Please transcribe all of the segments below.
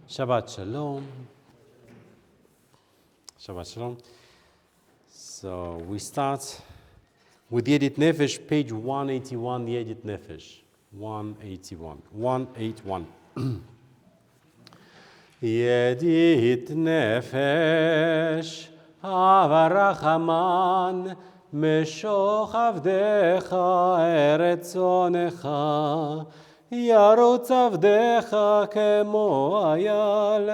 Shabbat Shalom. Shabbat Shalom. So we start with Yedit Nefesh, page 181, Yedit Nefesh. 181. 181. Yedit Nefesh, Avarachaman, Meshoch Avdecha, Eretz Onecha, ירוץ עבדך כמו אייל,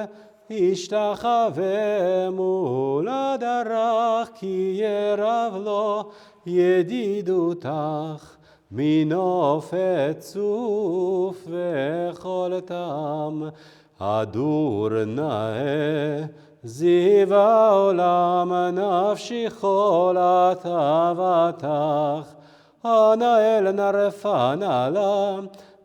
ישתחווה מול הדרך, כי ירב לו ידידותך, מנופת צוף וכל תם, הדור נאה, זיו העולם, נפשי כל תאוותך, הנאל נרפה נעלה,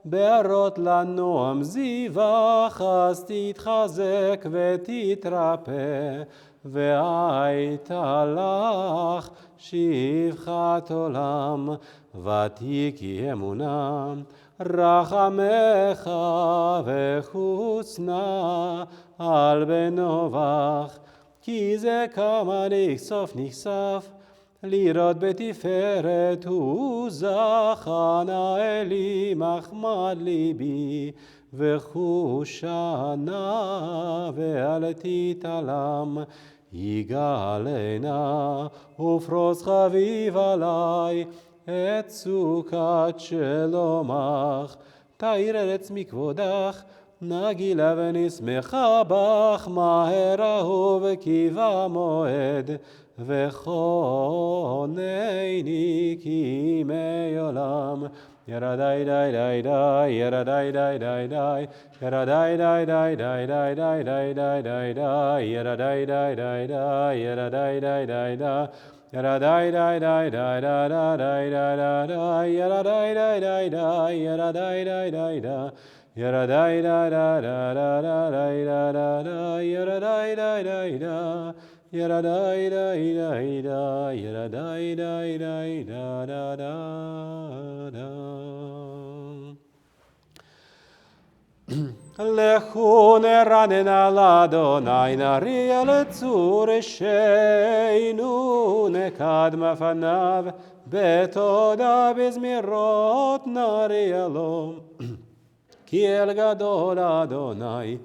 בארות לנועם זיווך, אז תתחזק ותתרפא, והייתה לך שפחת עולם, ותיקי אמונה, רחמך וחוצנה על בנובך, כי זה כמה נכסף, לראות בתפארת הוא זכה אלי מחמד ליבי וחושנה ואל תתעלם יגאלנה ופרוס חביב עלי את סוכת שלומך תאיר ארץ מכבודך נגילה ונשמחה בך מהר אהוב כי במועד וכונני כי מעולם ירדי די די די ירדי די די די ירדי די די די די די די די די די ירדי די די די ירדי די די די ירדי די די די די די די ירדי די די די ירדי די די די ירדי די די די ירדי די די די ירדי די די די ירדי די די די לכו נרננה לאדוני נריע לצור רשענו נקדמה פניו בתודה בזמירות נריע לו כי אל גדול אדוני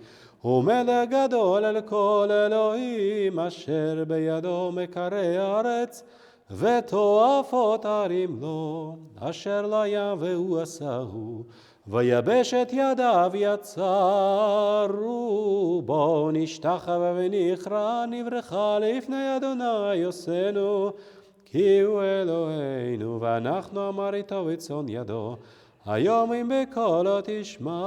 ומלך גדול אל כל אלוהים אשר בידו מקרי הארץ ותועפות ערים לו אשר לים והוא עשהו ויבשת ידיו יצרו בו נשתחווה ונכרע נברכה לפני אדוני עושנו כי הוא אלוהינו ואנחנו אמריתו וצאן ידו היום אם בקולו תשמעו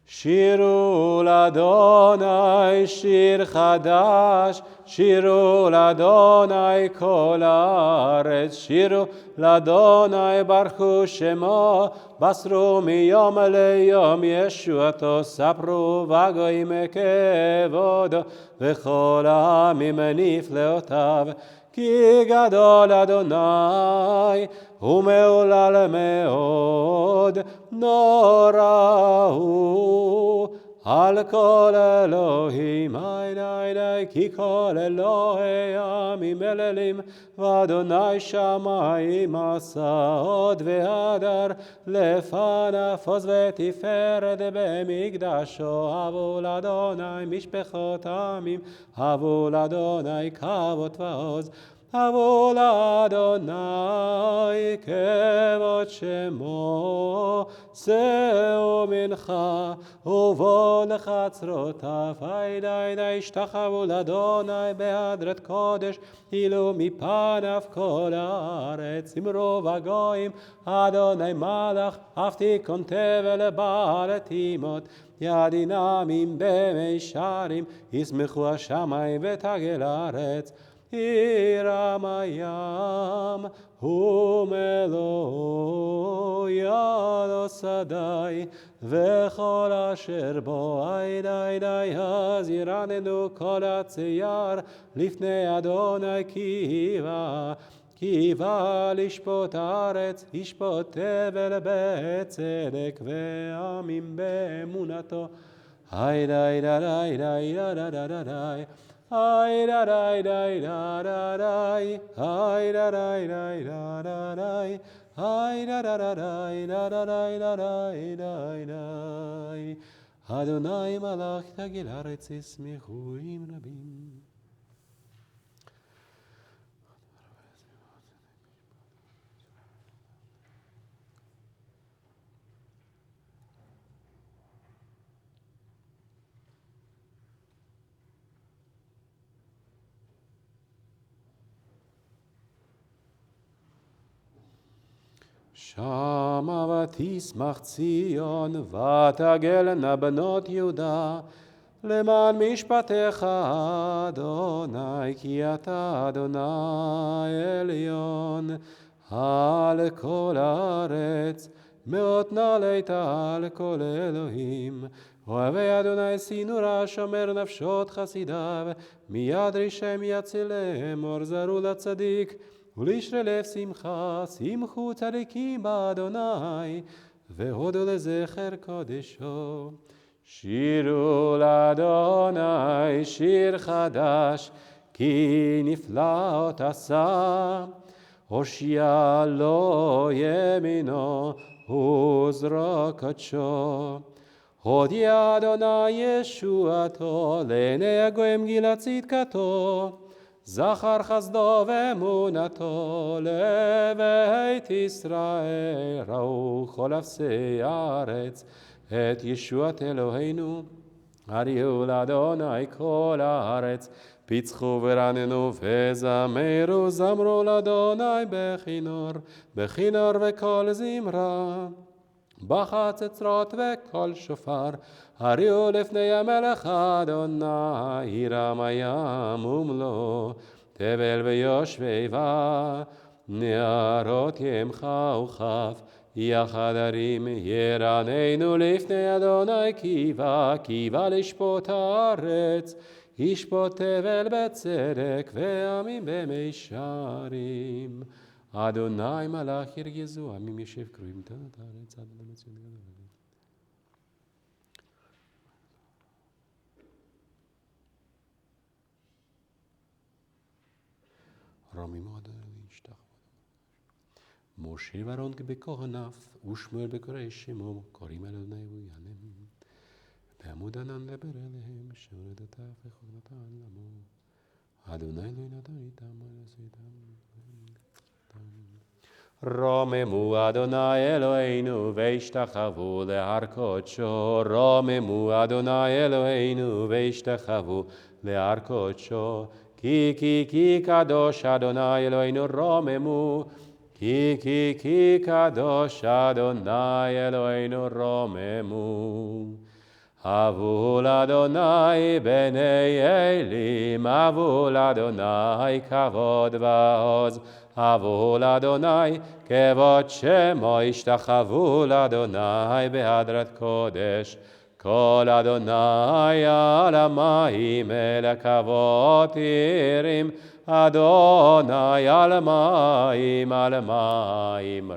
שירו לאדוני שיר חדש שירו לאדוני כל הארץ שירו לאדוני ברכו שמו בסרו מיום ליום ישועתו ספרו וגויים כבודו וכל העמים נפלאותיו כי גדול אדוני ומהולל מאוד נורא הוא על כל אלוהים די כי כל אלוהי עמים מללים ואדוני שמיים עשה הוד והדר לפניו עוז ותפארת במקדשו הבו לאדוני משפחות עמים הבו לאדוני כבוד ועוז הבו לאדוני כבוד שמו שאו מנחה ובוא לחצרותיו די השתחוו לאדוני בהדרת קודש אילו מפניו כל הארץ אמרו הגויים אדוני מלך אף תיכון תבל בעל תימות ידינמים במישרים ישמחו השמיים ותגל הארץ ירם הים ומלוא ידו שדי וכל אשר בו די אז ירננו כל הצייר לפני אדוני כי בא כי בא לשפוט הארץ, ישפוט תבל בצדק ועמים באמונתו. היי די די די די די די די די היי די די די די די היי די די די די די היי די די די די די די די אדוני מלך תגל ארץ ישמחו עם רבים. שמה ותשמח ציון ותגלנה בנות יהודה למען משפטיך אדוני כי אתה אדוני עליון על כל הארץ מאות נעלית על כל אלוהים אוהבי אדוני סינורה שומר נפשות חסידיו מיד רשעים יצילם אור זרו לצדיק ולשרי לב שמחה, שמחו צדיקים באדוני, והודו לזכר קודשו. שירו לאדוני שיר חדש, כי נפלאות עשה. הושיע לו ימינו, וזרוע קדשו. הודיע אדוני ישועתו, לעיני הגויים גילה צדקתו. זכר חסדו ואמונתו לבית ישראל, ראו כל אפסי הארץ את ישועת אלוהינו. הריעו לאדוני כל הארץ, פיצחו ורננו וזמרו, זמרו לאדוני בכינור, בכינור וכל זמרה. בחצוצרות וקול שופר, הריעו לפני המלך אדוני, עירם הים ומלוא, תבל ויושביבה, נהרות ימך וכף, יחד הרים ירננו לפני אדוני קיבה לשפוט הארץ, ישפוט תבל בצדק ועמים במישרים. אדוני מלך ירגזו, עמים ישב קרויים תחת הארץ עד למצוין גדול. רמימו אדוני ישתח. משה ואהרון בכהניו ושמואל בקוראי שמו קוראים אדוני ויענם. בעמוד ענן דבר אליהם שהורדתיו וחוכמתיו עמו. אדוני אלוהינו אדוני איתם ולעשו איתם. רוממו אדוני אלוהינו והשתחוו להר קודשו. רוממו אדוני אלוהינו והשתחוו להר קודשו. כי קדוש אדוני אלוהינו רוממו. כי קדוש אדוני אלוהינו רוממו. הבו לאדוני בני אלים, הבו לאדוני כבוד ועוז. הבו לאדוני כבוד שמו, השתחוו לאדוני בהדרת קודש. כל אדוני על המים אל הכבוד תירים, אדוני על מים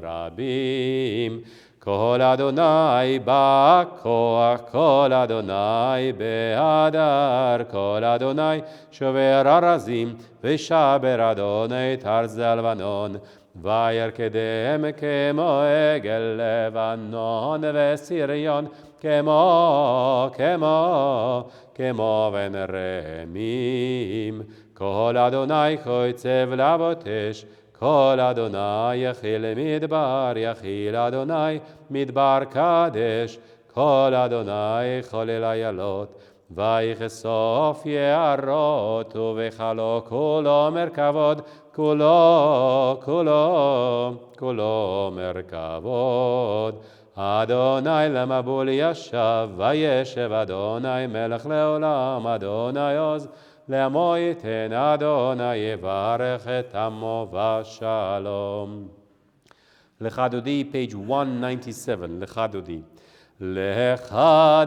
רבים. כל אדוני בכוח, כל אדוני בהדר, כל אדוני שובר ארזים, ושבר אדוני את ארז הלבנון. וירקדם כמו עגל לבנון, וסיריון כמו בן רמים. כל אדוני קוצב לבוטש, כל אדוני יחיל מדבר, יחיל אדוני מדבר קדש. כל אדוני חולל איילות, ויכסוף יערות, ובכלו כולו מרכבות, כולו מרכבות. אדוני למבול ישב, וישב אדוני מלך לעולם. אדוני עוז לעמו ייתן, אדוני יברך את עמו בשלום. לך דודי, page 197, לך דודי. לך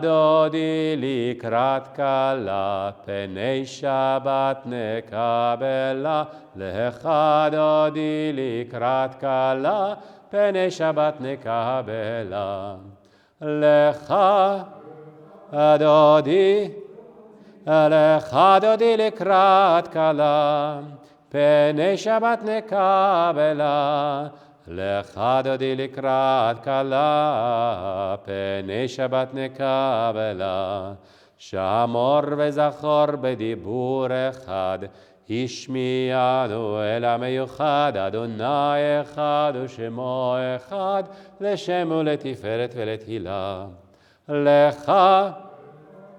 דודי לקראת כלה, פני שבת נקבלה. לך דודי לקראת כלה, פני שבת נקבלה. לך דודי, לך דודי לקראת כלה, פני שבת נקבלה. לך דודי לקראת כלה, פני שבת נקבלה. שמור וזכור בדיבור אחד, השמיענו אל המיוחד, אדוני אחד ושמו אחד, לשם ולתפארת ולתהילה. לך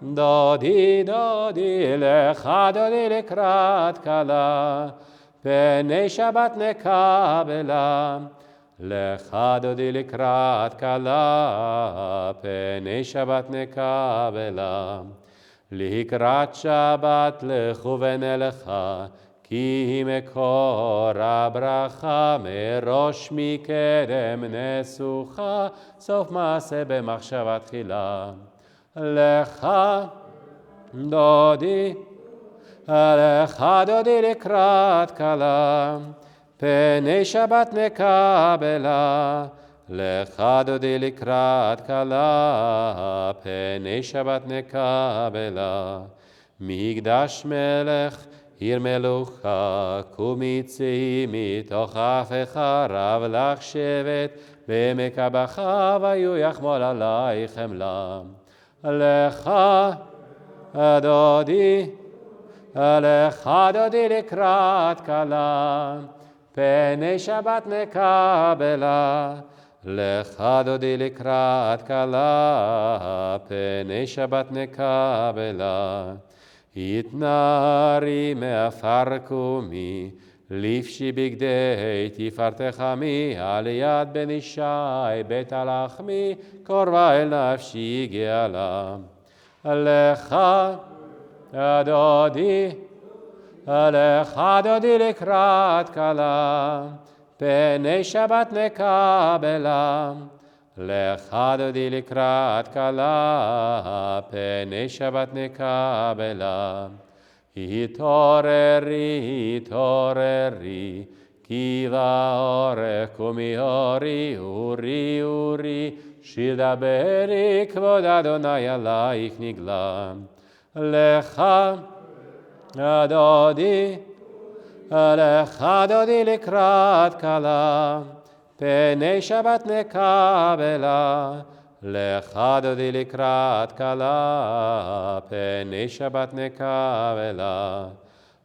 דודי דודי, לך דודי לקראת כלה, פני שבת נקבלה. לך דודי לקראת כלה, פני שבת נקבלה. לקראת שבת לכו ונלכה, כי היא מקור הברכה, מראש מקדם נסוכה, סוף מעשה במחשבה תחילה. לך דודי, לך דודי לקראת כלה, פני שבת נקבלה. לך דודי לקראת כלה, פני שבת נקבלה. מקדש מלך עיר מלוכה, קומי צאי מתוך אפיך, רב לך שבט בעמק הבכה, ויהיו יחמול עלייך חמלה. לך דודי, לך דודי לקראת כלה, פני שבת נקבלה. לך דודי לקראת כלה, פני שבת נקבלה. התנערי מעפר קומי, לפשי בגדי תפארתך עמי, על יד בן ישי בית הלחמי, קרבה אל נפשי גאלה. לך דודי, לך דודי לקראת כלה, פני שבת נקבלה. לך דודי לקראת כלה, פני שבת נקבלה. התעוררי, התעוררי, כי באורך קומי אורי, אורי, אורי, שיר דברי, כבוד אדוני עלייך נגלה. לך דודי, לך דודי לקראת כלה, פני שבת נקבלה. לך דודי לקראת כלה, פני שבת נקבלה.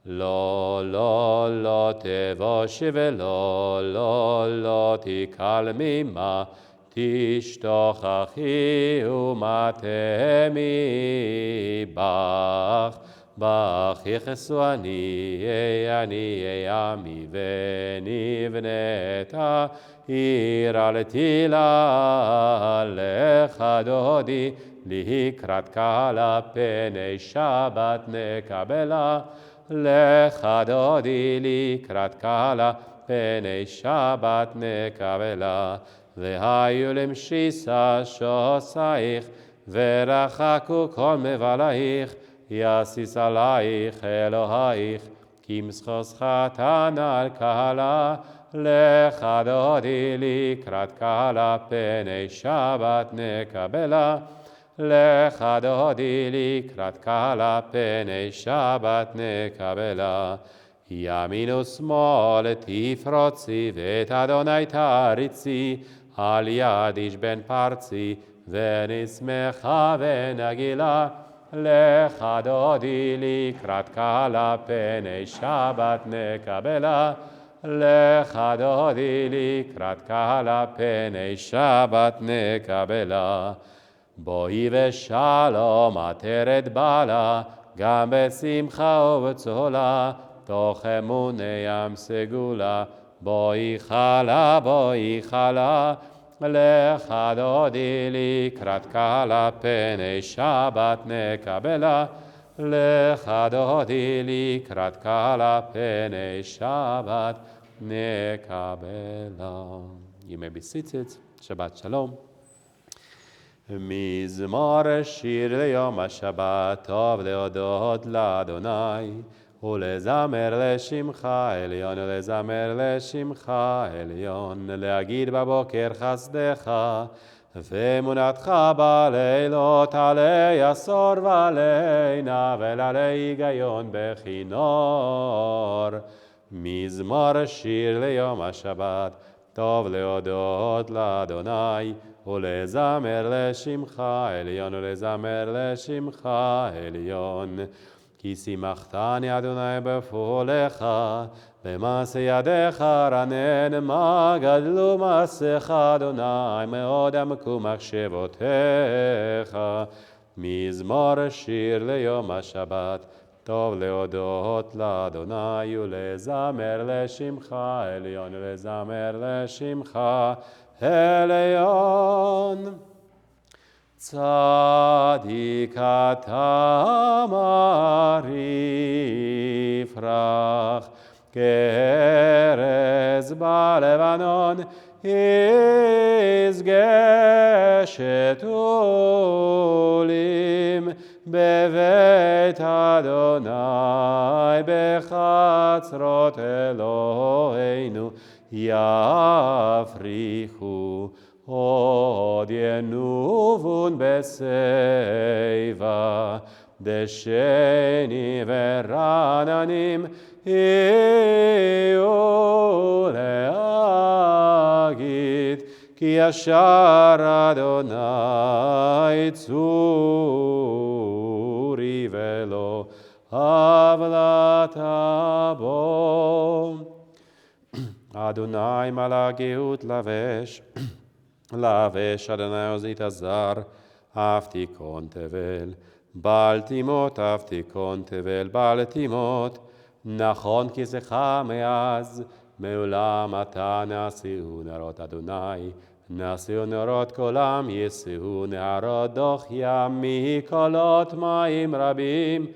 לא, לא, לא תבושי ולא, לא, לא תקל ממה, תשתוכחי ומתמי בך. בך יכסו אני עמי ונבנתה עיר על תילה. לך דודי לקראת כלה, פני שבת נקבלה. לך דודי לקראת כלה, פני שבת נקבלה. והיו למשיסה שוסייך, ורחקו כל מבלייך, יסיס עלייך אלוהיך, כי משחוס חתן על כלה. לך דודי לקראת כלה, פני שבת נקבלה. לך דודי לקראת כלה, פני שבת נקבלה. ימין ושמאל תפרוצי, ואת אדוני תריצי, על יד איש בן פרצי, ונשמחה ונגילה. לך דודי לקראת כלה, פני שבת נקבלה. לך דודי לקראת כלה, פני שבת נקבלה. בואי ושלום עטרת בעלה, גם בשמחה ובצהלה, תוך אמוני ים סגולה. בואי חלה, בואי חלה. לך דודי לקראת כלה, פני שבת נקבלה. לך דודי לקראת כלה, פני שבת נקבלה. ימי בסיצץ, שבת שלום. מזמור שיר ליום השבת, טוב להודות לאדוני, ולזמר לשמך עליון, ולזמר לשמך עליון, להגיד בבוקר חסדך, ואמונתך בלילות, עלי עשור ועלי נבל, עלי היגיון בכינור. מזמור שיר ליום השבת, טוב להודות לאדוני, ולזמר לשמך עליון, ולזמר לשמך עליון. כי שימחתני אדוני בפועלך, במעשה ידיך רנן, מה גדלו מעשיך אדוני, מאוד עמקו מחשבותיך. מזמור שיר ליום השבת, טוב להודות לאדוני, ולזמר לשמך עליון, ולזמר לשמך עליון. צדיק אתה יפרח, כארז בלבנון, ישגה שתולים, בבית אדוני, בחצרות אלוהינו, יפריחו, עוד ינובון בשיבה, דשני ורעננים יהיו להגיד, כי ישר אדוני צורי ולא עוולת בו. אדוני מלא גאות לבש, לבש אדוני עוזית הזר, אף תיכון תבל, בל תימות, אף תיכון תבל, בל תימות. נכון כיסך מאז, מעולם אתה נשיאו נרות אדוני, נשיאו נרות קולם, ישיאו נהרות דוח ים, מקולות מים רבים.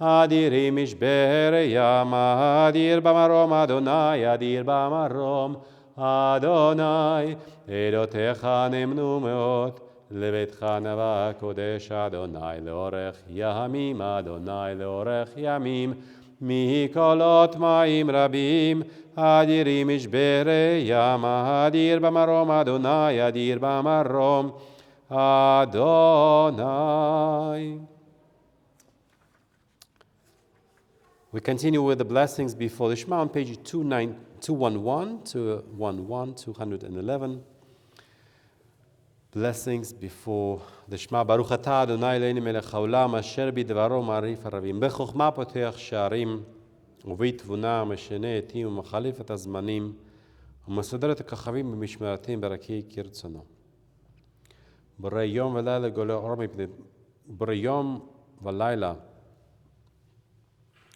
אדירים משבר ים, אדיר במרום אדוני, אדיר במרום אדוני. עדותיך נמנו מאוד, לביתך נבע קודש אדוני, לאורך ימים אדוני, לאורך ימים. מקולות מים רבים, אדירים משברי ים, אדיר במרום אדוני, אדיר במרום אדוני. We continue with the blessings before the Shema on page 211 to 211. Blessings before the Shema. Baruch atah Adonai Eloheinu melech haolam, asher bidvaro ma'arif harabim. בחוכמה פותח שערים, ובתבונה משנה עתים ומחליף את הזמנים, ומסדר את הכוכבים במשמרתים ברכי כרצונו. בורא יום ולילה גולה אור מפני... בורא יום ולילה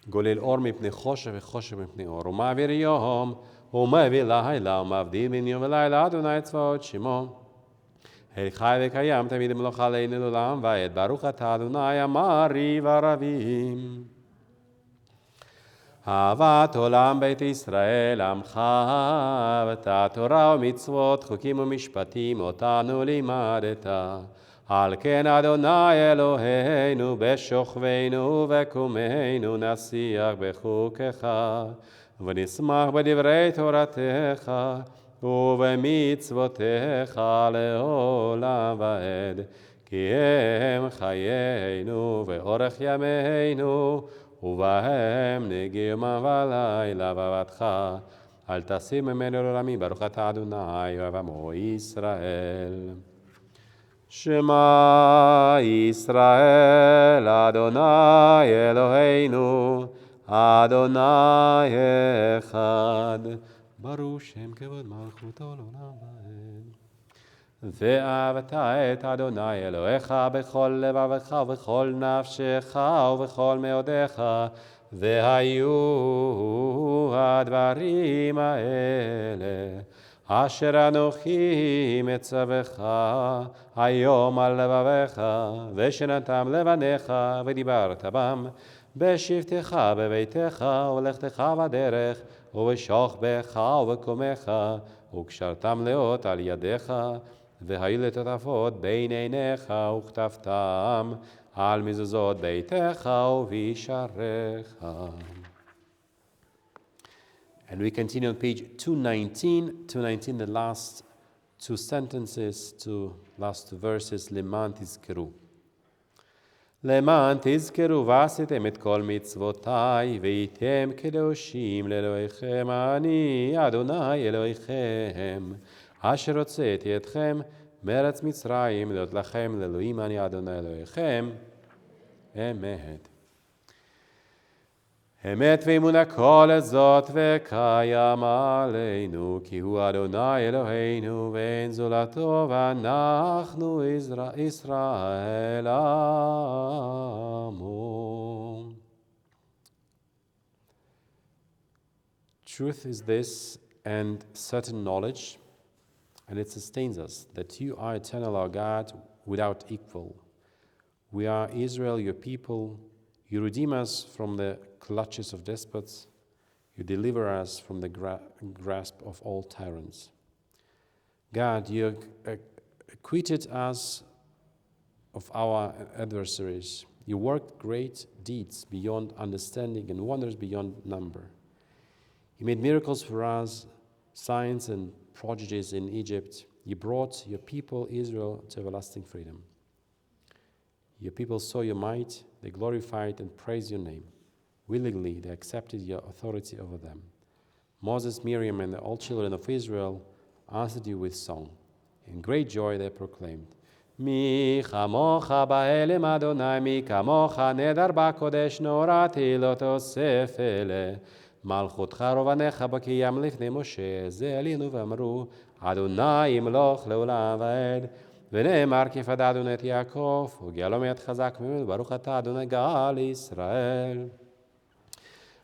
גולל אור מפני חושך וחושך מפני אור. ומעביר יום ומעביר לילה, ומבדיל בין יום ולילה, אדוני צבאות שמו. חי וקיים תמיד מלוך עלינו לעולם ועד. ברוך אתה אדוני המעריב ערבים. אהבת עולם בית ישראל עמך, ואתה תורה ומצוות, חוקים ומשפטים, אותנו לימדת. על כן אדוני אלוהינו בשוכבנו ובקומנו נשיח בחוקיך, ונשמח בדברי תורתך ובמצוותיך לעולם ועד, כי הם חיינו ואורך ימינו, ובהם נגיע ולילה ועבדך. אל תסיר ממנו לעולמים. ברוך אתה אדוני אוהב עמו ישראל. שמע ישראל אדוני אלוהינו אדוני אחד, ברוך שם כבוד מלכותו לעולם ועד. ואהבת את אדוני אלוהיך בכל לבבך ובכל נפשך ובכל מאודיך, והיו הדברים האלה אשר אנוכי מצווך היום על לבביך, ושנתם לבניך ודיברת בם בשבתך בביתך ולכתך בדרך ובשוכבך ובקומך, וקשרתם לאות על ידיך, והיו לטוטפות בין עיניך וכתבתם על מזוזות ביתך ובישעריך. And we continue on page 219, the last two sentences, last two verses, למען תזכרו. למען תזכרו ועשיתם את כל מצוותיי, והייתם קדושים לאלוהיכם, אני אדוני אלוהיכם, אשר הוצאתי אתכם מארץ מצרים, להיות לכם לאלוהים, אני אדוני אלוהיכם. אמת. אמת ואמונה כל זאת וקיים עלינו, כי הוא אדוני אלוהינו ואין זולתו, ואנחנו ישראל עמו. Truth is this and certain knowledge, and it sustains us, that you are eternal, our God, without equal. We are Israel, your people. You redeem us from the clutches of despots. You deliver us from the grasp of all tyrants. God, you acquitted us of our adversaries. You worked great deeds beyond understanding and wonders beyond number. You made miracles for us, signs and prodigies in Egypt. You brought your people Israel to everlasting freedom. Your people saw your might, they glorified and praised your name. Willingly they accepted your authority over them. Moses, Miriam, and all children of Israel answered you with song. In great joy they proclaimed, Mi chamocha ba'elim Adonai, mi kamocha nedar ba'kodesh norati lo tosef ele. Malchutcha rovanecha b'kiyam lifnei Moshe, ze elinu v'amru, Adonai imloch le'olam va'ed. ונאמר כי פדה אדוני את יעקב, וגאלו מיד חזק ממנו, ברוך אתה אדוני גאל ישראל.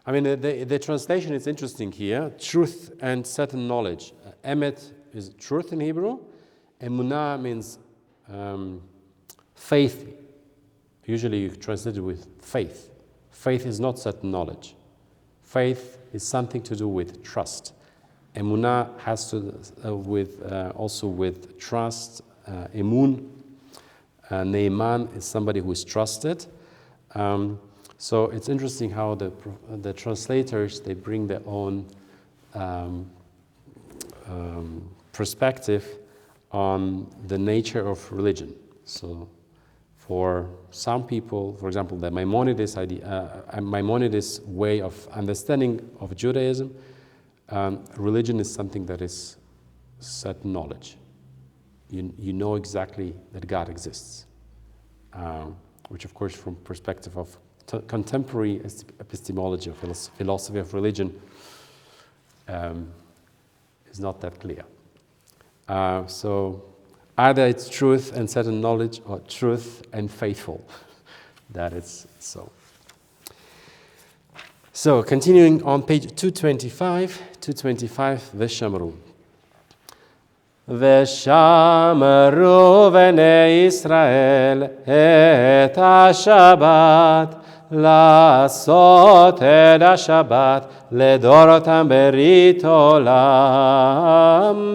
I mean, the translation is interesting here. Truth and certain knowledge. Emet is truth in Hebrew. Emunah means faith. Usually you translate it with faith. Faith is not certain knowledge. Faith is something to do with trust. Emunah has to also with trust. Emun, Neiman is somebody who is trusted. So it's interesting how the translators, they bring their own perspective on the nature of religion. So for some people, for example, the Maimonides way of understanding of Judaism, religion is something that is certain knowledge. You know exactly that God exists, which of course from perspective of contemporary epistemology or philosophy of religion is not that clear. So either it's truth and certain knowledge or truth and faithful. That is so. So continuing on page 225, Veshamru. ושמרו בני ישראל את השבת, לעשות את השבת לדורותם ברית עולם,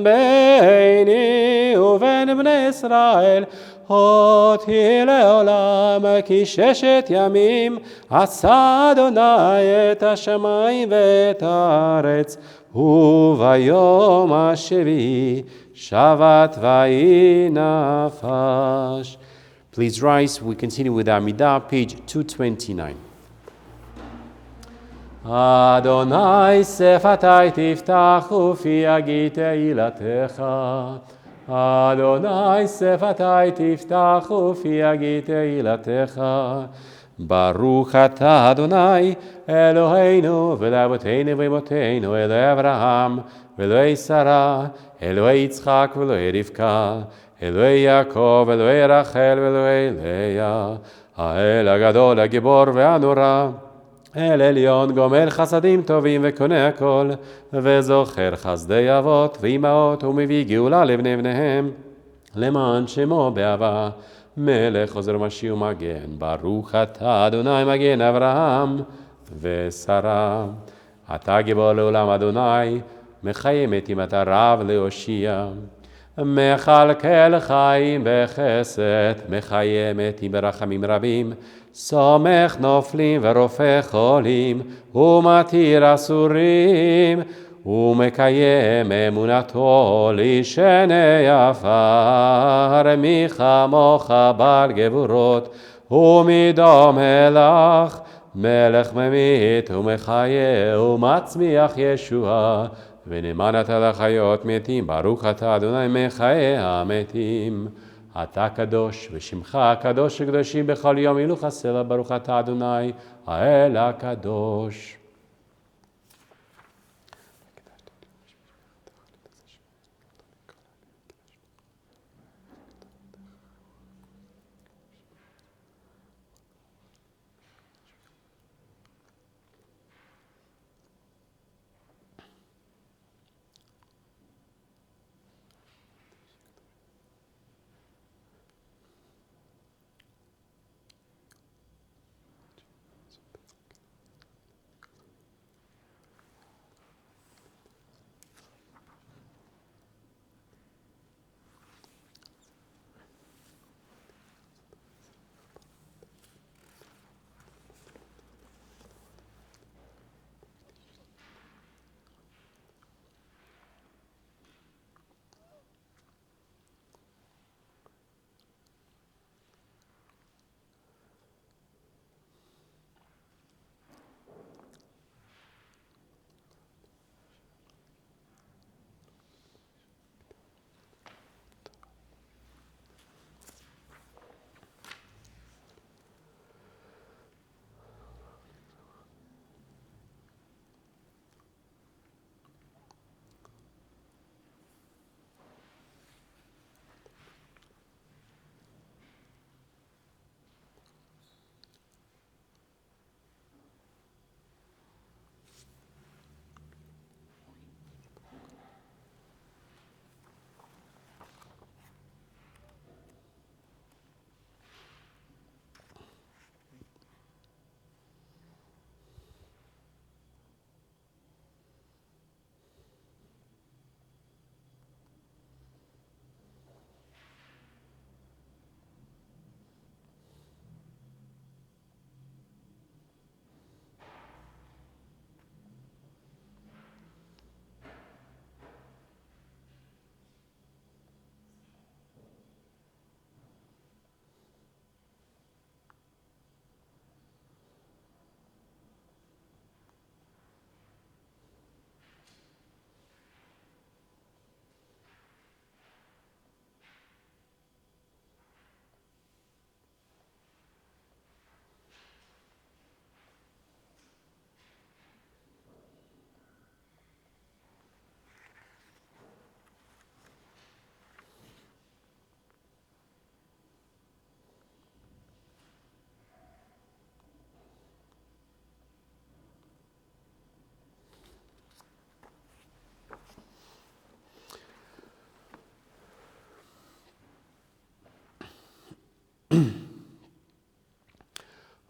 ביני ובין בני ישראל אותי לעולם, כי 6 ימים עשה אדוני את השמיים ואת הארץ, וביום השביעי Shabbat vayinafash. Please rise. We continue with Amidah, page 229. Adonai sefatai tiftach ufi agi teilatecha. Adonai sefatai tiftach ufi agi teilatecha. Baruch atah Adonai Eloheinu v'le'avoteinu v'imoteinu Eloi Avraham v'Eloi Sarah Eloi Yitzchak v'Eloi Rivka Eloi Yaakov Eloi Rachel v'Eloi Leah האל הגדול הגיבור והנורא אל עליון גומל חסדים טובים וקונה הכל וזוכר חסדי אבות ואימהות ומביא גאולה לבני בניהם למען שמו באהבה מלך עוזר משיח ומגן, ברוך אתה אדוני מגן אברהם ושרה. אתה גיבור לעולם אדוני, מחיים את אם אתה רב להושיע. מכלכל חיים בחסד, מחיה מתים ברחמים רבים, סומך נופלים ורופא חולים, ומתיר אסורים, ומקיים אמונתו לשני עפר, מי כמוך בעל גבורות, ומדום מלך, מלך ממית ומחיה ומצמיח ישועה, ונאמן אתה לחיות מתים, ברוך אתה אדוני מחיה המתים. אתה קדוש ושמך הקדוש הקדושים בכל יום הילוך הסלע, ברוך אתה אדוני האל הקדוש.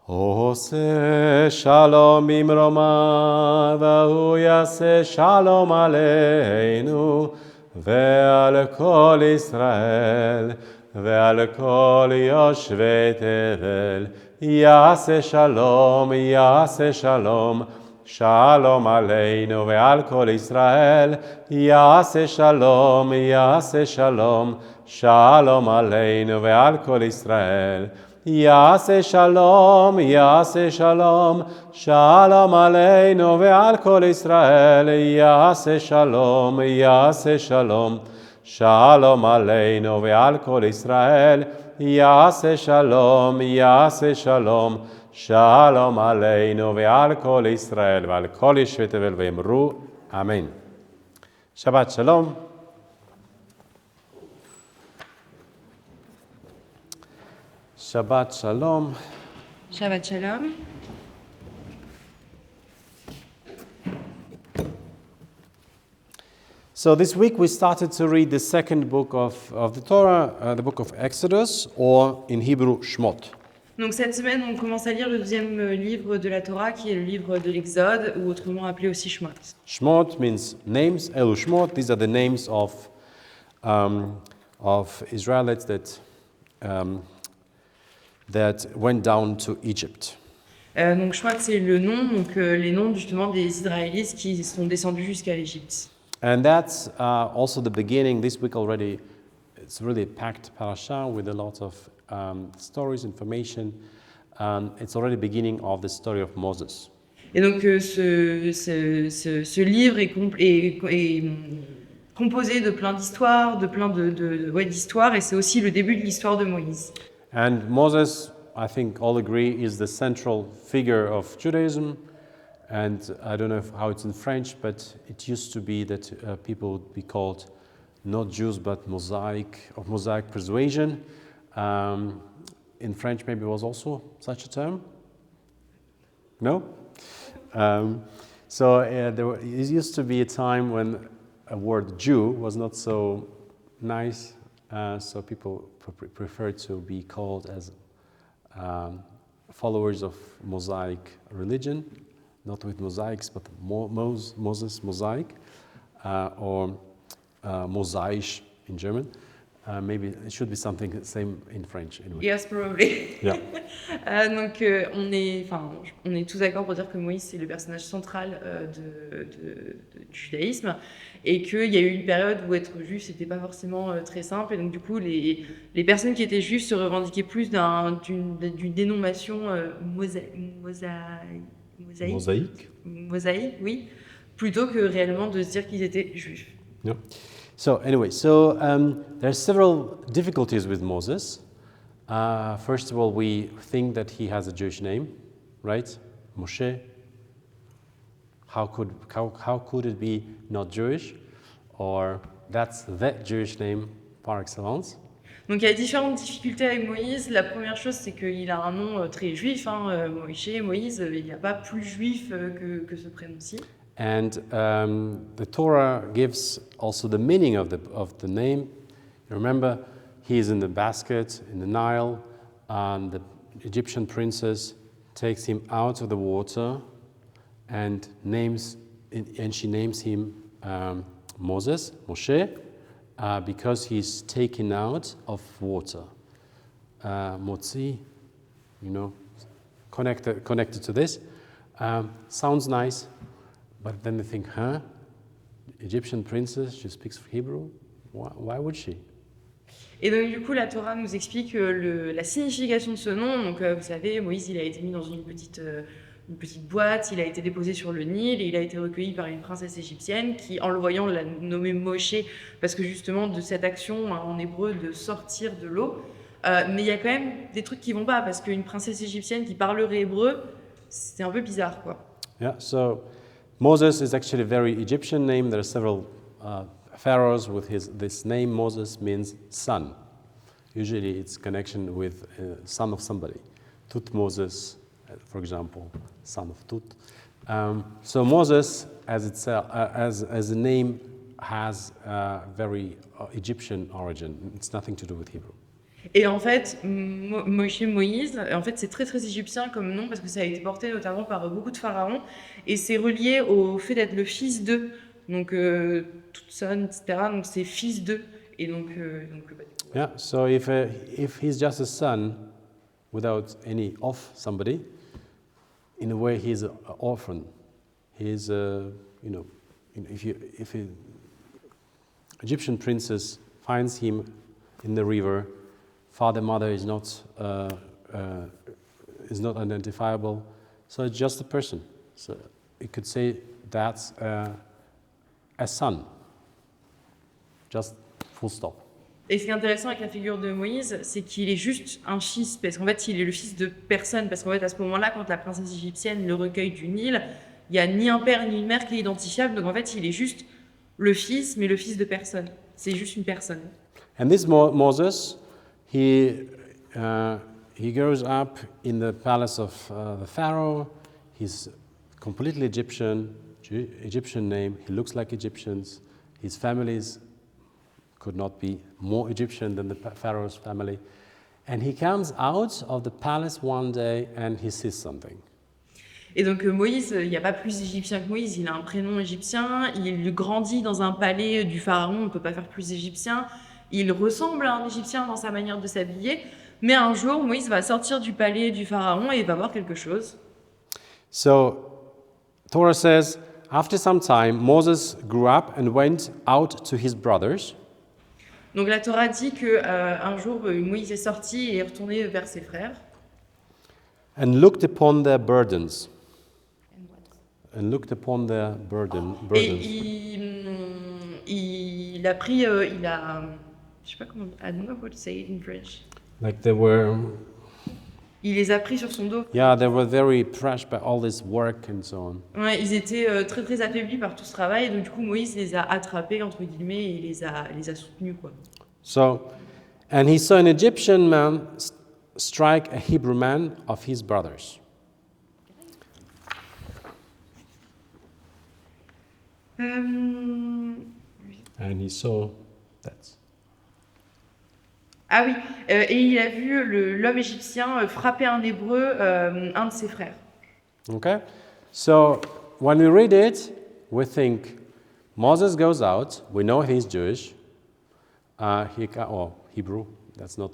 עושה שלום במרומיו, והוא יעשה שלום עלינו ועל כל ישראל ועל כל יושבי תבל. יעשה שלום, יעשה שלום, שלום עלינו ועל כל ישראל. יעשה שלום, יעשה שלום, שלום עלינו ועל כל ישראל. יעשה שלום, יעשה שלום, שלום עלינו ועל כל ישראל. יעשה שלום, יעשה שלום, שלום עלינו ועל כל ישראל. יעשה שלום, יעשה שלום, שלום עלינו ועל כל ישראל ועל כל יושבי תבל, ואמרו אמן. שבת שלום. Shabbat Shalom. Shabbat Shalom. So this week we started to read the second book of the Torah, the book of Exodus, or in Hebrew, Shmot. Donc cette semaine, on commence à lire le deuxième livre de la Torah, qui est le livre de l'Exode, ou autrement appelé aussi Shmot. Shmot means names. Elu Shmot, these are the names of of Israelites that went down to Egypt. Donc je crois que c'est le nom, donc les noms justement des Israélites qui sont descendus jusqu'à l'Égypte. And that's also the beginning. This week already, it's really a packed parasha with a lot of stories, information. It's already the beginning of the story of Moses. Et donc ce livre est composé de plein d'histoires, d'histoires, et c'est aussi le début de l'histoire de Moïse. And Moses, I think all agree, is the central figure of Judaism. And I don't know how it's in French, but it used to be that people would be called not Jews, but Mosaic persuasion. In French, maybe it was also such a term? No? It used to be a time when a word Jew was not so nice, so people preferred to be called as followers of Mosaic religion, not with mosaics, but Moses mosaic, or Mosaisch in German. Maybe it should be something the same in French anyway. Yes, probably. Yeah. Donc on est tous d'accord pour dire que Moïse c'est le personnage central du judaïsme et qu'il y a eu une période où être juif c'était pas forcément très simple et donc du coup les personnes qui étaient juives se revendiquaient plus d'une dénomination mosaïque, oui, plutôt que réellement de se dire qu'ils étaient juifs. Yeah. So anyway, there are several difficulties with Moses. First of all, we think that he has a Jewish name, right? Moshe. How could it be not Jewish? Or that's the Jewish name par excellence. Donc il y a différentes difficultés avec Moïse. La première chose, c'est qu'il a un nom très juif. Moïse, il n'y a pas plus juif que ce prénom-ci. And the Torah gives also the meaning of the name. You remember, he is in the basket in the Nile, and the Egyptian princess takes him out of the water and she names him Moshe, because he's taken out of water. Motzi, connected to this. Sounds nice. But then they think, Egyptian princess, she speaks Hebrew? Why would she? Et donc du coup, la Torah nous explique la signification de ce nom. Donc vous savez, Moïse, il a été mis dans une petite boîte, il a été déposé sur le Nil et il a été recueilli par une princesse égyptienne qui, en le voyant, l'a nommé Moshe parce que justement de cette action en hébreu de sortir de l'eau. Mais il y a quand même des trucs qui vont pas parce qu'une princesse égyptienne qui parlerait hébreu, c'est un peu bizarre, quoi. Yeah, so Moses is actually a very Egyptian name. There are several pharaohs with this name. Moses means son. Usually it's connection with son of somebody. Tutmoses, for example, son of Tut. So Moses, as a name, has a very Egyptian origin. It's nothing to do with Hebrew. Et en fait, Moïse, en fait, c'est très très égyptien comme nom parce que ça a été porté notamment par beaucoup de pharaons et c'est relié au fait d'être le fils d'eux. Donc toute son, etc. Donc c'est fils d'eux et donc. Yeah. So if he's just a son without any of somebody, in a way he's an orphan. He's if an Egyptian princess finds him in the river. Father, mother is not identifiable, so it's just a person. So you could say that's a son, just full stop. Et ce qui est intéressant avec la figure de Moïse, c'est qu'il est juste un fils, parce qu'en fait, il est le fils de personne. Parce qu'en fait, à ce moment-là, quand la princesse égyptienne le recueille du Nil, il n'y a ni un père ni une mère qui est identifiable. Donc en fait, il est juste le fils, mais le fils de personne. C'est juste une personne. And this Moses, he grows up in the palace of the Pharaoh. He's completely Egyptian name. He looks like Egyptians. His families could not be more Egyptian than the Pharaoh's family. And he comes out of the palace one day and he sees something. Et donc Moïse, il n'y a pas plus égyptien que Moïse, il a un prénom égyptien, il grandit dans un palais du pharaon, on ne peut pas faire plus égyptien, il ressemble à un égyptien dans sa manière de s'habiller, mais un jour Moïse va sortir du palais du pharaon et il va voir quelque chose. So, Torah says, after some time, Moses grew up and went out to his brothers. Donc la Torah dit qu'un jour Moïse est sorti et est retourné vers ses frères. And looked upon their burdens. And looked upon their burdens. Et il a pris, je sais pas comment, I don't know how to say it in French. Like they were, Il les a pris sur son dos. yeah, they were very pressed by all this work and so on. Ouais, ils étaient très très affaiblis par tout ce travail, et donc du coup Moïse les a attrapés entre guillemets et les a soutenus quoi. So, and he saw an Egyptian man strike a Hebrew man of his brothers. And he saw that. Ah oui, et il a vu l'homme égyptien frapper un hébreu, un de ses frères. Okay? So, when we read it, we think Moses goes out, we know he's Jewish, or Hebrew, that's not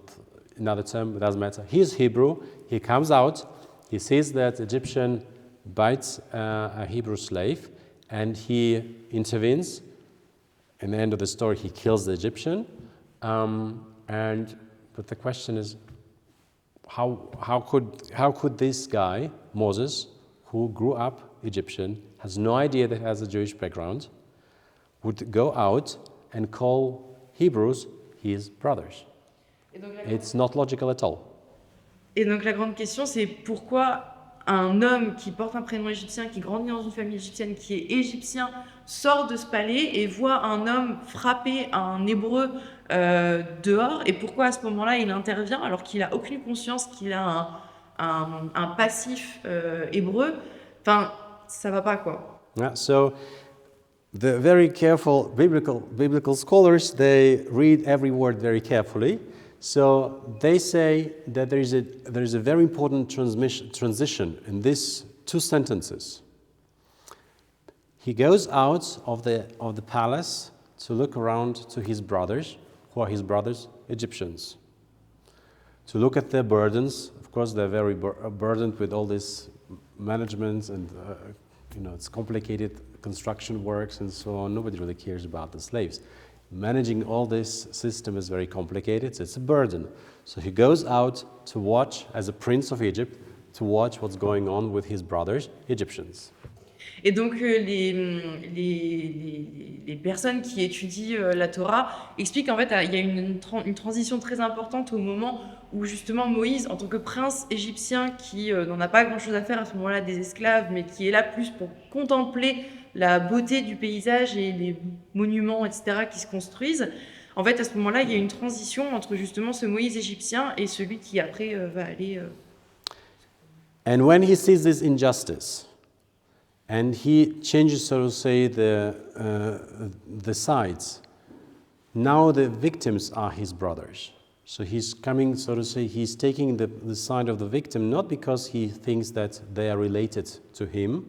another term, it doesn't matter. He's Hebrew, he comes out, he sees that Egyptian bites a Hebrew slave, and he intervenes. In the end of the story, he kills the Egyptian. But the question is, how could this guy, Moses, who grew up Egyptian, has no idea that he has a Jewish background, would go out and call Hebrews his brothers? It's not logical at all. Et donc la grande question, c'est pourquoi un homme qui porte un prénom égyptien, qui grandit dans une famille égyptienne, qui est égyptien, sort de ce palais et voit un homme frapper un hébreu dehors, et pourquoi à ce moment-là il intervient alors qu'il n'a aucune conscience qu'il a un passif hébreu. Enfin, ça va pas quoi. Yeah, so the very careful biblical scholars, they read every word very carefully. So they say that there is a very important transition in these two sentences. He goes out of the palace to look around to his brothers, who are his brothers, Egyptians, to look at their burdens. Of course, they're very burdened with all this management and it's complicated construction works and so on. Nobody really cares about the slaves. Managing all this system is very complicated, so it's a burden. So he goes out to watch, as a prince of Egypt, to watch what's going on with his brothers, Egyptians. Et donc les personnes qui étudient la Torah expliquent qu'en fait il y a une transition très importante au moment où justement Moïse, en tant que prince égyptien qui n'en a pas grand-chose à faire à ce moment-là des esclaves, mais qui est là plus pour contempler la beauté du paysage et les monuments, etc., qui se construisent. En fait, à ce moment-là, il y a une transition entre justement ce Moïse égyptien et celui qui après va aller... And when he sees this injustice, and he changes, so to say, the sides, now the victims are his brothers. So he's coming, so to say, he's taking the side of the victim, not because he thinks that they are related to him,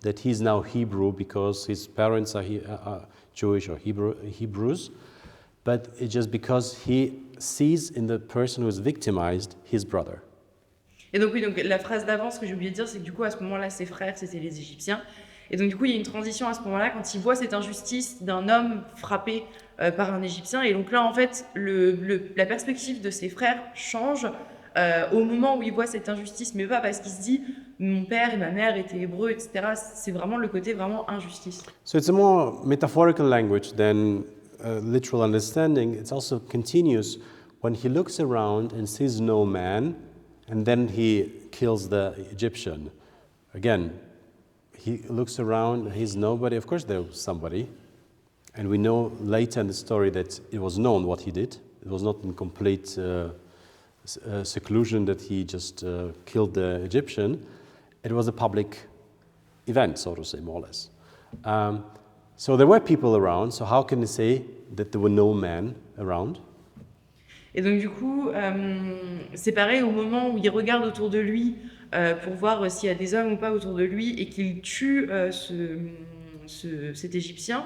that he's now Hebrew because his parents are Jewish or Hebrews, but it's just because he sees in the person who is victimized his brother. Et donc oui, donc la phrase d'avant, ce que j'ai oublié de dire, c'est que du coup à ce moment-là, ses frères, c'était les Égyptiens. Et donc du coup, il y a une transition à ce moment-là quand il voit cette injustice d'un homme frappé par un Égyptien. Et donc là, en fait, la perspective de ses frères change au moment où il voit cette injustice, mais pas parce qu'il se dit mon père et ma mère étaient hébreux, etc. C'est vraiment le côté vraiment injustice. So it's a more metaphorical language than literal understanding. It's also continuous when he looks around and sees no man, and then he kills the Egyptian. Again, he looks around, he's nobody. Of course, there was somebody. And we know later in the story that it was known what he did. It was not in complete seclusion that he just killed the Egyptian. It was a public event, so to say, more or less. So there were people around, so how can you say that there were no men around? Et donc du coup, c'est pareil, au moment où il regarde autour de lui pour voir s'il y a des hommes ou pas autour de lui et qu'il tue cet Égyptien,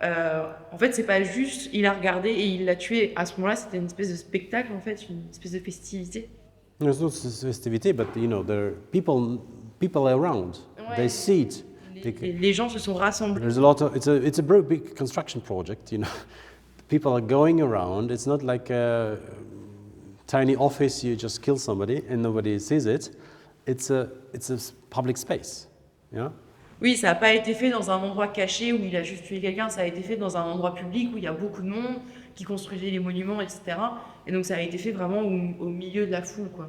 en fait, c'est pas juste, il a regardé et il l'a tué. À ce moment-là, c'était une espèce de spectacle, en fait, une espèce de festivité. There's no festivity, but there are people around. Ouais. They see it. Les gens se sont rassemblés. There's a lot of it's a very big construction project. People are going around. It's not like a tiny office. You just kill somebody and nobody sees it. It's a public space. Yeah. Oui, ça n'a pas été fait dans un endroit caché où il a juste tué quelqu'un, ça a été fait dans un endroit public où il y a beaucoup de monde, qui construisait les monuments, etc. Et donc ça a été fait vraiment au milieu de la foule, quoi.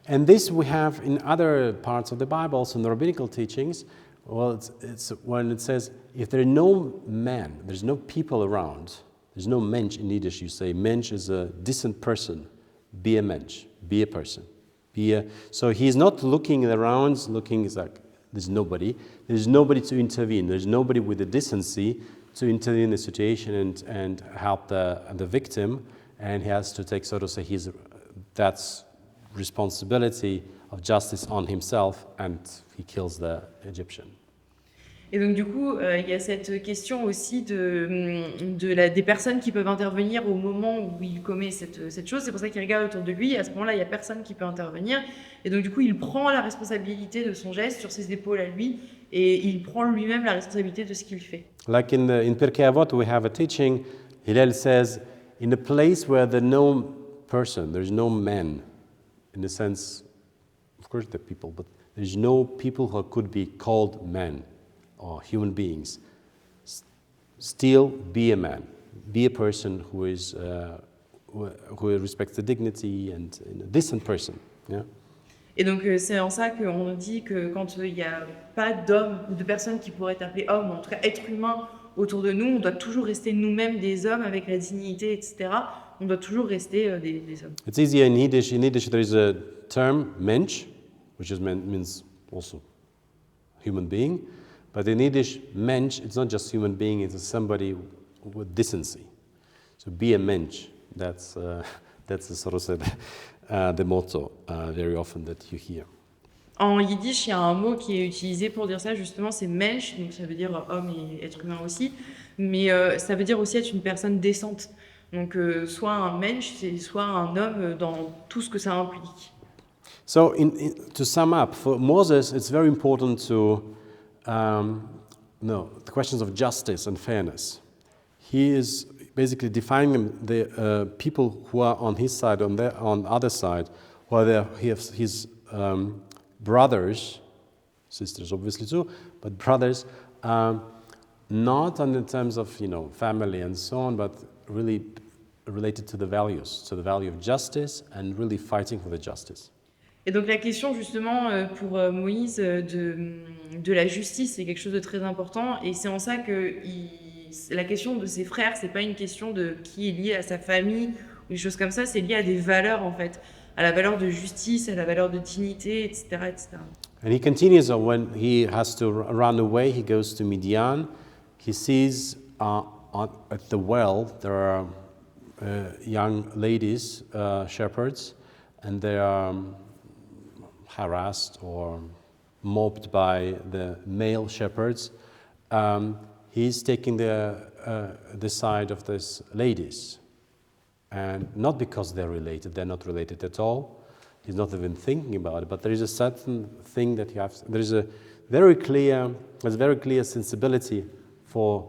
And this we have in other parts of the Bible, also in the rabbinical teachings. Well, it's when it says, if there are no men, there's no people around, there's no mensch in Yiddish, you say mensch is a decent person. Be a mensch, be a person. So he's not looking around, it's like, there's nobody to intervene, there's nobody with the decency to intervene in the situation and help the victim, and he has to take, so to say, that's responsibility of justice on himself, and he kills the Egyptian. Et donc du coup, il y a cette question aussi des personnes qui peuvent intervenir au moment où il commet cette chose. C'est pour ça qu'il regarde autour de lui. Et à ce moment-là, il n'y a personne qui peut intervenir. Et donc du coup, il prend la responsabilité de son geste sur ses épaules à lui. Et il prend lui-même la responsabilité de ce qu'il fait. Like in Pirkei Avot, we have a teaching. Hillel says, in a place where there's no person, there's no man, in the sense, of course, the people, but there's no people who could be called men or human beings. Still be a man, be a person who respects the dignity and a decent person. Yeah. Et donc c'est en ça qu'on dit que quand il n'y a pas d'hommes ou de personnes qui pourraient être appelées hommes, ou en tout cas êtres humains autour de nous, on doit toujours rester nous-mêmes des hommes avec la dignité, etc. On doit toujours rester des hommes. It's easier in Yiddish. In Yiddish there is a term, mensch, which means also human being. But in Yiddish, mensch, it's not just human being, it's somebody with decency. So be a mensch. That's sort of the motto very often that you hear. En yiddish, il y a un mot qui est utilisé pour dire ça, justement, c'est mensch, donc ça veut dire homme et être humain aussi, mais ça veut dire aussi être une personne décente. Donc soit un mensch, c'est soit un homme dans tout ce que ça implique. So to sum up, for Moses, it's very important to the questions of justice and fairness. He is basically defining the people who are on his side, on the other side, whether he has his brothers, sisters obviously too, but brothers, not in the terms of family and so on, but really related to the values, to the value of justice and really fighting for the justice. Et donc la question justement pour Moïse de la justice, c'est quelque chose de très important, et c'est en ça que la question de ses frères, c'est pas une question de qui est lié à sa famille ou des choses comme ça, c'est lié à des valeurs en fait, à la valeur de justice, à la valeur de dignité, etc., etc. And he continues when he has to run away. He goes to Midian. He sees at the well there are young ladies, shepherds, and they are harassed or mobbed by the male shepherds. He's taking the side of these ladies, and not because they're not related at all. He's not even thinking about it, but there is a certain thing that you have. There is a very clear sensibility for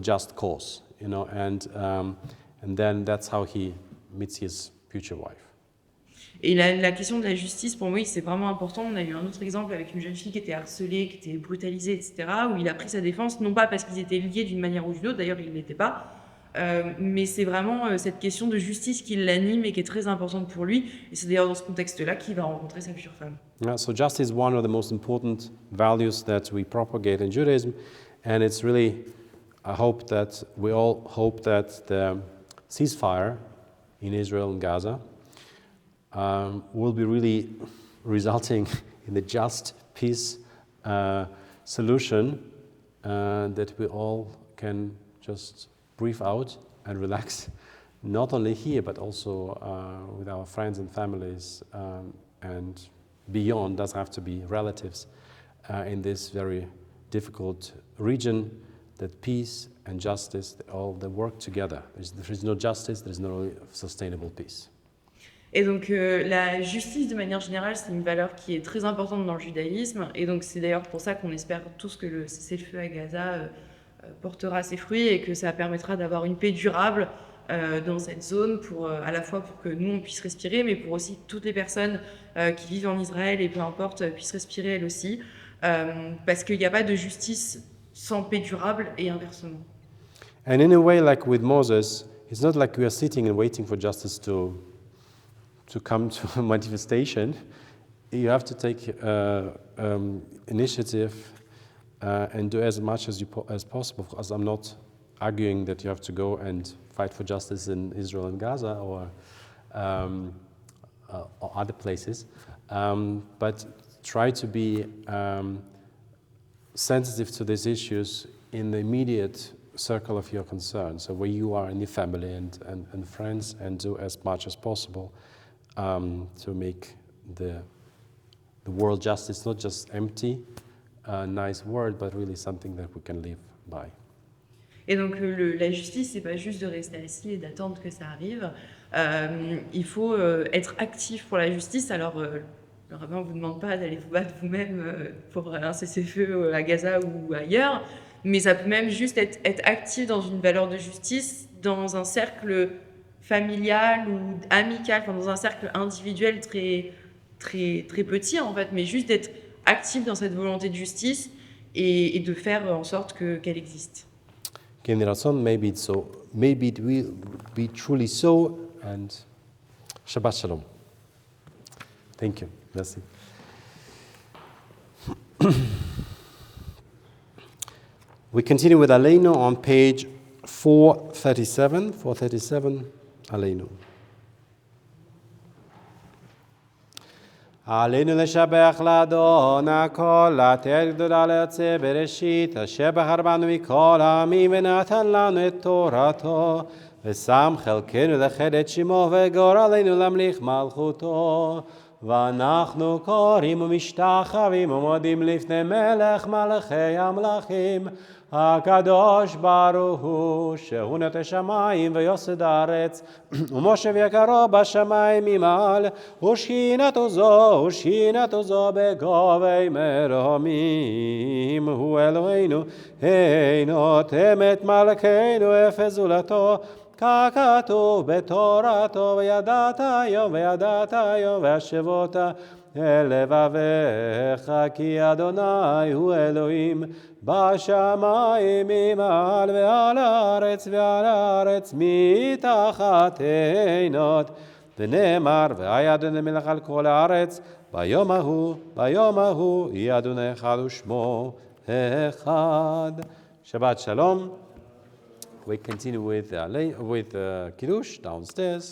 just cause, and then that's how he meets his future wife. Et la question de la justice, pour moi, c'est vraiment important. On a eu un autre exemple avec une jeune fille qui était harcelée, qui était brutalisée, etc., où il a pris sa défense, non pas parce qu'ils étaient liés d'une manière ou d'une autre, d'ailleurs, ils ne l'étaient pas, mais c'est vraiment cette question de justice qui l'anime et qui est très importante pour lui. Et c'est d'ailleurs dans ce contexte-là qu'il va rencontrer sa future femme. Yeah, so justice is one of the most important values that we propagate in Judaism, and it's really, we all hope that the ceasefire in Israel and Gaza will be really resulting in a just peace solution that we all can just breathe out and relax, not only here but also with our friends and families, and beyond, doesn't have to be relatives, in this very difficult region, that peace and justice, they work together. There is no justice, there is no sustainable peace. Et donc la justice de manière générale, c'est une valeur qui est très importante dans le judaïsme, et donc c'est d'ailleurs pour ça qu'on espère tous que le cessez-le-feu à Gaza portera ses fruits et que ça permettra d'avoir une paix durable dans cette zone, à la fois pour que nous on puisse respirer, mais pour aussi que toutes les personnes qui vivent en Israël et peu importe puissent respirer elles aussi, parce qu'il n'y a pas de justice sans paix durable et inversement. And in a way, like with Moses, it's not like we are sitting and waiting for justice to come to a manifestation. You have to take initiative and do as much as possible. Because I'm not arguing that you have to go and fight for justice in Israel and Gaza or other places, but try to be sensitive to these issues in the immediate circle of your concern, so where you are in your family and friends, and do as much as possible to make the world justice not just empty, nice word, but really something that we can live by. Et donc la justice, c'est pas juste de rester assis et d'attendre que ça arrive. Il faut être actif pour la justice. Alors le rabbin ne vous demande pas d'aller vous battre vous-même pour un cessez-le-feu à Gaza ou ailleurs, mais ça peut même juste être actif dans une valeur de justice, dans un cercle familial ou amical, enfin dans un cercle individuel très, très, très petit en fait, mais juste d'être actif dans cette volonté de justice et de faire en sorte qu'elle existe. Maybe it's so. Maybe it will be truly so. And Shabbat Shalom. Thank you. Merci. We continue with Aleinu on page 437. 437, Aleinu. עלינו לשבח לאדון הכל, לתת גדולה ליוצא בראשית, אשר בחר בנו מכל העמים ונתן לנו את תורתו, ושם חלקנו לחד את שמו וגורלנו להמליך מלכותו. ואנחנו קוראים ומשתחווים ומודים לפני מלך מלכי המלכים, הקדוש ברוך הוא, שהוא נטע שמיים ויוסד הארץ, ומושב יקרו בשמיים ממעל, ושכינתו זו בגובה מרומים. הוא אלוהינו, נוטם את מלכנו אפס זולתו, ככתוב בתורתו, וידעת היום והשבות אל לבביך, כי אדוני הוא אלוהים בשמיים ממעל ועל הארץ מתחת עינות. ונאמר, והיה אדוני מלך על כל הארץ, ביום ההוא יהיה אדוני אחד ושמו אחד. Shabbat Shalom. We continue with Kiddush downstairs.